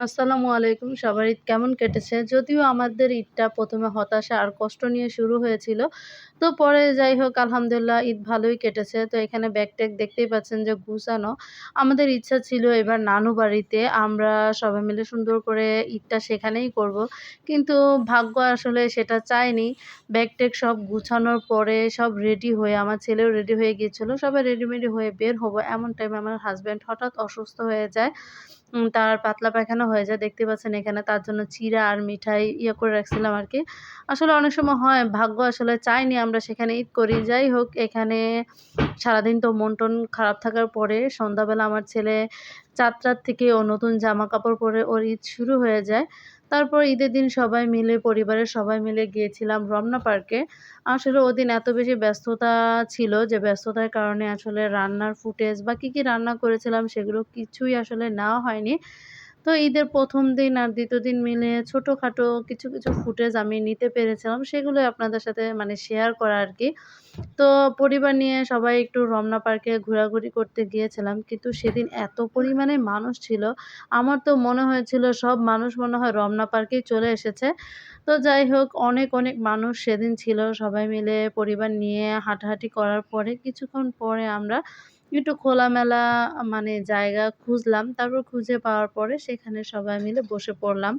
আসসালামু আলাইকুম। সবার ঈদ কেমন কেটেছে? যদিও আমাদের ঈদটা ১ম এ হতাশা আর কষ্ট নিয়ে শুরু হয়েছিল। তো পরে যাই হোক আলহামদুলিল্লাহ ঈদ ভালোই কেটেছে। তো এখানে ব্যাগ-ট্যাগ দেখতেই পাচ্ছেন যে গুছানো। আমাদের ইচ্ছা ছিল এবার নানু বাড়িতে আমরা সবাই মিলে সুন্দর করে ঈদটা সেখানেই করব। কিন্তু ভাগ্য আসলে সেটা চায়নি। ব্যাগ-ট্যাগ সব গুছানোর পরে সব রেডি হয়ে আমার ছেলেও রেডি হয়ে গিয়েছিল। সবাই রেডি-মেডি হয়ে বের হব। এমন টাইমে আমার হাসব্যান্ড হঠাৎ অসুস্থ হয়ে যায়। তার পাতলা পায়খানা হয়ে যায়। দেখতে পাচ্ছেন এখানে তার জন্য চিড়া আর মিঠাই করে রাখছিলাম আরকি। আসলে অনেক সময় হয় ভাগ্য আসলে চায়নি আমরা সেখানে ঈদ করি। যাই হোক এখানে সারাদিন তো মন-টন খারাপ থাকার পরে সন্ধ্যাবেলা আমার ছেলে ৪:০০ থেকে ও নতুন জামাকাপড় পরে ওর ঈদ শুরু হয়ে যায়। তারপর ঈদের দিন সবাই মিলে পরিবারের সবাই মিলে গিয়েছিলাম রমনা পার্কে। আসলে ওদিন এত বেশি ব্যস্ততা ছিল যে ব্যস্ততার কারণে আসলে রান্নার ফুটেজ বা কি রান্না করেছিলাম সেগুলো কিছুই আসলে নেওয়া হয়নি। তো ঈদের ১ম দিন আর ২য় দিন মিলে ছোটখাটো কিছু ফুটেজ আমি নিতে পেরেছিলাম। সেগুলোই আপনাদের সাথে মানে শেয়ার করা আরকি। তো পরিবার নিয়ে সবাই একটু রমনা পার্কে ঘোরাঘুরি করতে গিয়েছিলাম। কিন্তু সেদিন এত পরিমাণে মানুষ ছিল, আমার তো মনে হয়েছিল সব মানুষ মনে হয় রমনা পার্কেই চলে এসেছে। তো যাই হোক অনেক মানুষ সেদিন ছিল। সবাই মিলে পরিবার নিয়ে হাঁটাহাঁটি করার পরে কিছুক্ষণ পরে আমরা একটু খোলামেলা মানে জায়গা খুঁজলাম। তারপর খুঁজে পাওয়ার পরে সেখানে সবাই মিলে বসে পড়লাম।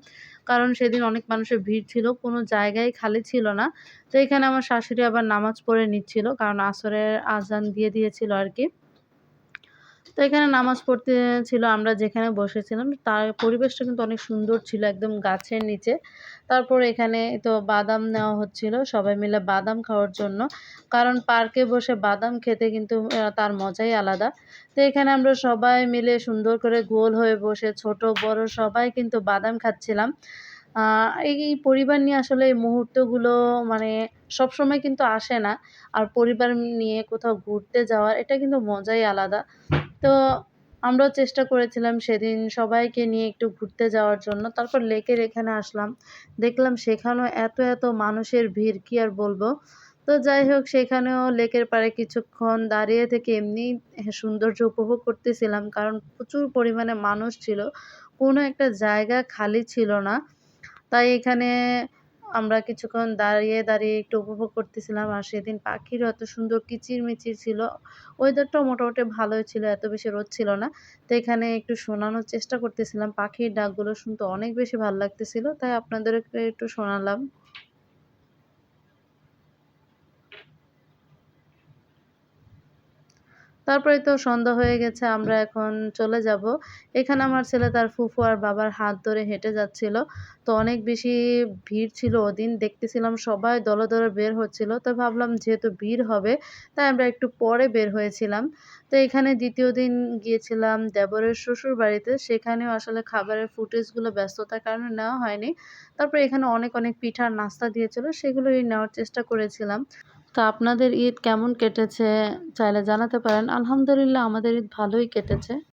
কারণ সেদিন অনেক মানুষের ভিড় ছিল, কোনো জায়গাই খালি ছিল না। তো এখানে আমার শাশুড়ি আবার নামাজ পড়ে নিচ্ছিল। কারণ আসরের আযান দিয়ে দিয়েছিল আরকি। তো এখানে নামাজ পড়তে ছিল আমরা যেখানে বসেছিলাম তার পরিবেশটা কিন্তু অনেক সুন্দর ছিল একদম গাছের নিচে। তারপর এখানে তো বাদাম নেওয়া হচ্ছিল সবাই মিলে বাদাম খাওয়ার জন্য। কারণ পার্কে বসে বাদাম খেতে কিন্তু তার মজাই আলাদা। তো এখানে আমরা সবাই মিলে সুন্দর করে গোল হয়ে বসে ছোট বড় সবাই কিন্তু বাদাম খাচ্ছিলাম। আ এই পরিবার নিয়ে আসলে এই মুহূর্তগুলো মানে সবসময় কিন্তু আসে না। আর পরিবার নিয়ে কোথাও ঘুরতে যাওয়ার এটা কিন্তু মজাই আলাদা। তো আমরাও চেষ্টা করেছিলাম সেদিন সবাইকে নিয়ে একটু ঘুরতে যাওয়ার জন্য। তারপর লেকের এখানে আসলাম। দেখলাম সেখানেও এত মানুষের ভিড় কি আর বলব। তো যাই হোক সেখানেও লেকের পাড়ে কিছুক্ষণ দাঁড়িয়ে থেকে এমনিই সৌন্দর্য উপভোগ করতেছিলাম। কারণ প্রচুর পরিমাণে মানুষ ছিল। কোনো একটা জায়গা খালি ছিল না। তাই এখানে আমরা কিছুক্ষণ দাঁড়িয়ে একটু উপভোগ করতেছিলাম। আর সেদিন পাখিরও এত সুন্দর কিচিরমিচির ছিল। ওয়েদারটাও মোটামুটি ভালোই ছিল, এত বেশি রোদ ছিল না। তো এখানে একটু শোনানোর চেষ্টা করতেছিলাম। পাখির ডাকগুলো শুনতে অনেক বেশি ভাল লাগতেছিল। তাই আপনাদেরকে একটু শোনালাম। তারপরেই তো সন্ধ্যা হয়ে গেছে, আমরা এখন চলে যাব। এখানে আমার ছেলে তার ফুফু আর বাবার হাত ধরে হেঁটে যাচ্ছিল। তো অনেক বেশি ভিড় ছিল ওদিন। দেখতেছিলাম সবাই দলে বের হচ্ছিল। তো ভাবলাম যেহেতু ভিড় হবে, তাই আমরা একটু পরে বের হয়েছিলাম। তো এখানে ২য় দিন গিয়েছিলাম দেবরের শ্বশুরবাড়িতে। সেখানেও আসলে খাবারের ফুটেজগুলো ব্যস্ততার কারণে নেওয়া হয়নি। তারপরে এখানে অনেক পিঠার নাস্তা দিয়েছিল, সেগুলোই নেওয়ার চেষ্টা করেছিলাম। তো আপনাদের ঈদ কেমন কেটেছে চাইলে জানাতে পারেন। আলহামদুলিল্লাহ আমাদের ঈদ ভালোই কেটেছে।